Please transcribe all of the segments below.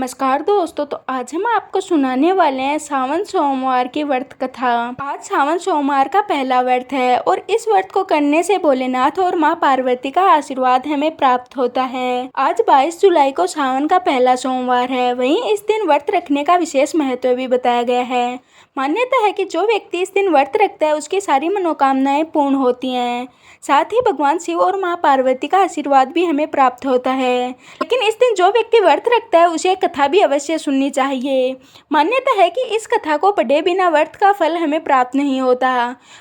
नमस्कार दोस्तों। तो आज हम आपको सुनाने वाले हैं सावन सोमवार की व्रत कथा। आज सावन सोमवार का पहला व्रत है और इस व्रत को करने से भोलेनाथ और मां पार्वती का आशीर्वाद हमें प्राप्त होता है। आज 22 जुलाई को सावन का पहला सोमवार है। वहीं इस दिन व्रत रखने का विशेष महत्व भी बताया गया है। मान्यता है कि जो व्यक्ति इस दिन व्रत रखता है उसकी सारी मनोकामनाएं पूर्ण होती हैं। साथ ही भगवान शिव और मां पार्वती का आशीर्वाद भी हमें प्राप्त होता है। लेकिन इस दिन जो व्यक्ति व्रत रखता है उसे कथा भी अवश्य सुननी चाहिए। मान्यता है कि इस कथा को पढ़े बिना व्रत का फल हमें प्राप्त नहीं होता।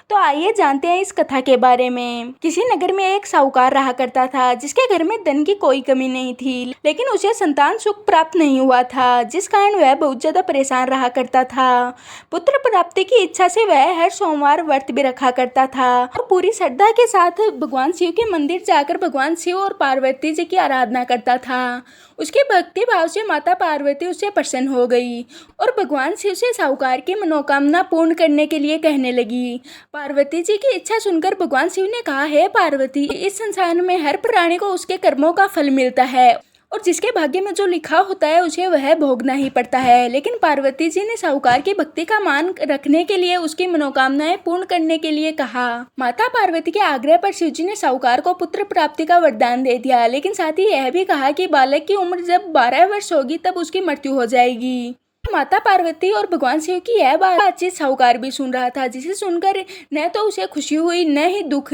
तो आइए जानते हैं इस कथा के बारे में। किसी नगर में एक साहूकार रहा करता था जिसके घर में धन की कोई कमी नहीं थी, लेकिन उसे संतान सुख प्राप्त नहीं हुआ था, जिस कारण वह बहुत ज्यादा परेशान रहा करता था। पुत्र प्राप्ति की इच्छा से वह हर सोमवार व्रत भी रखा करता था और पूरी श्रद्धा के साथ भगवान शिव के मंदिर जाकर भगवान शिव और पार्वती जी की आराधना करता था। उसके भक्ति भाव से माता पार्वती उससे प्रसन्न हो गई और भगवान शिव से साहूकार की मनोकामना पूर्ण करने के लिए कहने लगी। पार्वती जी की इच्छा सुनकर भगवान शिव ने कहा, हे पार्वती, इस संसार में हर प्राणी को उसके कर्मों का फल मिलता है और जिसके भाग्य में जो लिखा होता है उसे वह भोगना ही पड़ता है। लेकिन पार्वती जी ने साहूकार की भक्ति का मान रखने के लिए उसकी मनोकामनाएं पूर्ण करने के लिए कहा। माता पार्वती के आग्रह पर शिव जी ने साहूकार को पुत्र प्राप्ति का वरदान दे दिया, लेकिन साथ ही यह भी कहा कि बालक की उम्र जब 12 वर्ष होगी तब उसकी मृत्यु हो जाएगी। माता पार्वती और भगवान शिव की यह बातचीत साहूकार भी सुन रहा था, जिसे सुनकर न तो उसे खुशी हुई न ही दुख।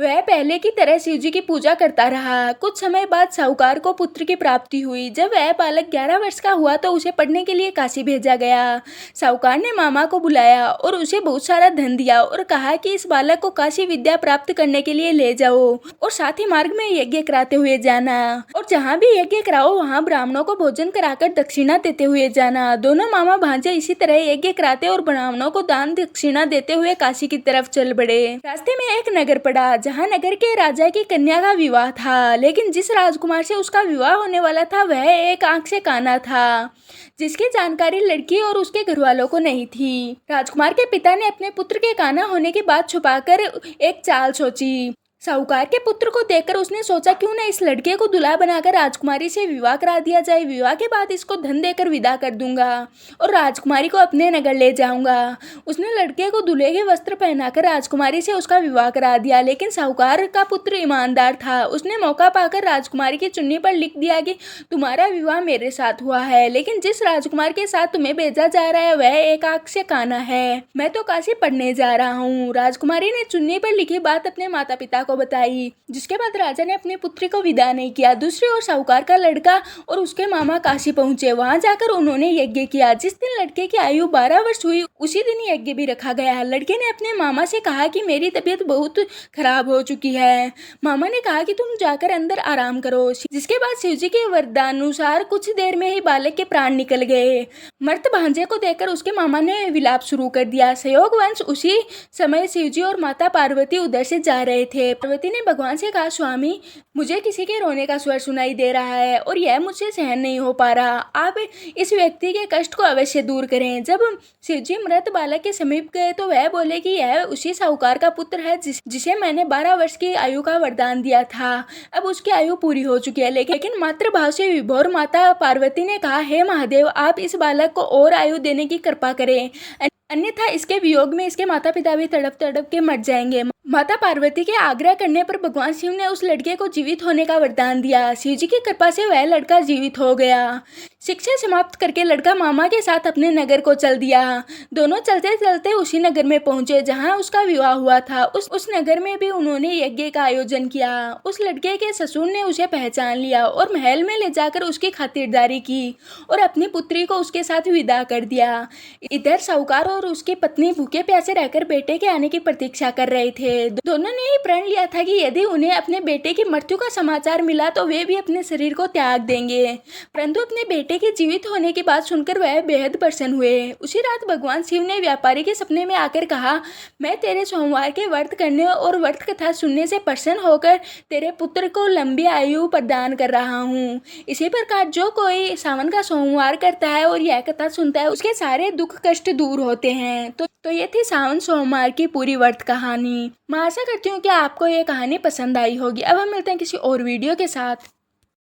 वह पहले की तरह शिव जी की पूजा करता रहा। कुछ समय बाद साहूकार को पुत्र की प्राप्ति हुई। जब वह बालक 11 वर्ष का हुआ तो उसे पढ़ने के लिए काशी भेजा गया। साहूकार ने मामा को बुलाया और उसे बहुत सारा धन दिया और कहा कि इस बालक को काशी विद्या प्राप्त करने के लिए ले जाओ और साथ ही मार्ग में यज्ञ कराते हुए जाना और जहाँ भी यज्ञ कराओ वहाँ ब्राह्मणों को भोजन कराकर दक्षिणा देते हुए जाना। दोनों मामा भांजे इसी तरह यज्ञ कराते और ब्राह्मणों को दान दक्षिणा देते हुए काशी की तरफ चल पड़े। रास्ते में एक नगर पड़ा जहाँ नगर के राजा की कन्या का विवाह था, लेकिन जिस राजकुमार से उसका विवाह होने वाला था वह एक आंख से काना था, जिसकी जानकारी लड़की और उसके घर वालों को नहीं थी। राजकुमार के पिता ने अपने पुत्र के काना होने की बात छुपाकर एक चाल सोची। साहूकार के पुत्र को देखकर उसने सोचा, क्यों न इस लड़के को दूल्हा बनाकर राजकुमारी से विवाह करा दिया जाए। विवाह के बाद इसको धन देकर विदा कर दूंगा और राजकुमारी को अपने नगर ले जाऊंगा। उसने लड़के को दूल्हे के वस्त्र पहनाकर राजकुमारी से उसका विवाह करा दिया, लेकिन साहूकार का पुत्र ईमानदार था। उसने मौका पाकर राजकुमारी की चुन्नी पर लिख दिया कि तुम्हारा विवाह मेरे साथ हुआ है, लेकिन जिस राजकुमार के साथ तुम्हें भेजा जा रहा है वह एक आंख से काना है। मैं तो काशी पढ़ने जा रहा हूँ। राजकुमारी ने चुन्नी पर लिखी बात अपने माता पिता बताई, जिसके बाद राजा ने अपनी पुत्री को विदा नहीं किया। दूसरी ओर साहूकार का लड़का और उसके मामा काशी पहुंचे। वहां जाकर उन्होंने यज्ञ किया। जिस दिन लड़के की आयु 12 वर्ष हुई उसी दिन यज्ञ भी रखा गया। लड़के ने अपने मामा से कहा कि मेरी तबीयत बहुत खराब हो चुकी है। मामा ने कहा कि तुम जाकर अंदर आराम करो, जिसके बाद शिव जी के वरदानुसार कुछ देर में ही बालक के प्राण निकल गए। मर्त भांजे को देखकर उसके मामा ने विलाप शुरू कर दिया। संयोगवश उसी समय शिव जी और माता पार्वती उधर से जा रहे थे। पार्वती ने भगवान से कहा, स्वामी, मुझे किसी के रोने का स्वर सुनाई दे रहा है और यह मुझसे सहन नहीं हो पा रहा। आप इस व्यक्ति के कष्ट को अवश्य दूर करें। जब शिवजी मृत बालक के समीप गए तो वह बोले कि यह उसी साहूकार का पुत्र है जिसे मैंने 12 वर्ष की आयु का वरदान दिया था। अब उसकी आयु पूरी हो चुकी है। लेकिन मातृभाव से विभोर माता पार्वती ने कहा, हे महादेव, आप इस बालक को और आयु देने की कृपा करें, अन्यथा इसके वियोग में इसके माता पिता भी तड़प तड़प के मर जाएंगे। माता पार्वती के आग्रह करने पर भगवान शिव ने उस लड़के को जीवित होने का वरदान दिया। शिव जी की कृपा से वह लड़का जीवित हो गया। शिक्षा समाप्त करके लड़का मामा के साथ अपने नगर को चल दिया। दोनों चलते चलते उसी नगर में पहुंचे जहां उसका विवाह हुआ था। उस नगर में भी उन्होंने यज्ञ का आयोजन किया। उस लड़के के ससुर ने उसे पहचान लिया और महल में ले जाकर उसकी खातिरदारी की और अपनी पुत्री को उसके साथ विदा कर दिया। इधर साहूकार और उसकी पत्नी भूखे प्यासे रहकर बेटे के आने की प्रतीक्षा कर रहे थे। दोनों ने ही प्रण लिया था कि यदि उन्हें अपने बेटे की मृत्यु का समाचार मिला तो वे भी अपने शरीर को त्याग देंगे। परंतु अपने बेटे के जीवित होने की बात सुनकर वह बेहद प्रसन्न हुए। उसी रात भगवान शिव ने व्यापारी के सपने में आकर कहा, मैं तेरे सोमवार के व्रत करने और व्रत कथा सुनने से प्रसन्न होकर तेरे पुत्र को लंबी आयु प्रदान कर रहा हूँ। इसी प्रकार जो कोई सावन का सोमवार करता है और यह कथा सुनता है उसके सारे दुख कष्ट दूर होते हैं। तो ये थी सावन सोमवार की पूरी व्रत कहानी। मैं आशा करती हूँ कि आपको ये कहानी पसंद आई होगी। अब हम मिलते हैं किसी और वीडियो के साथ।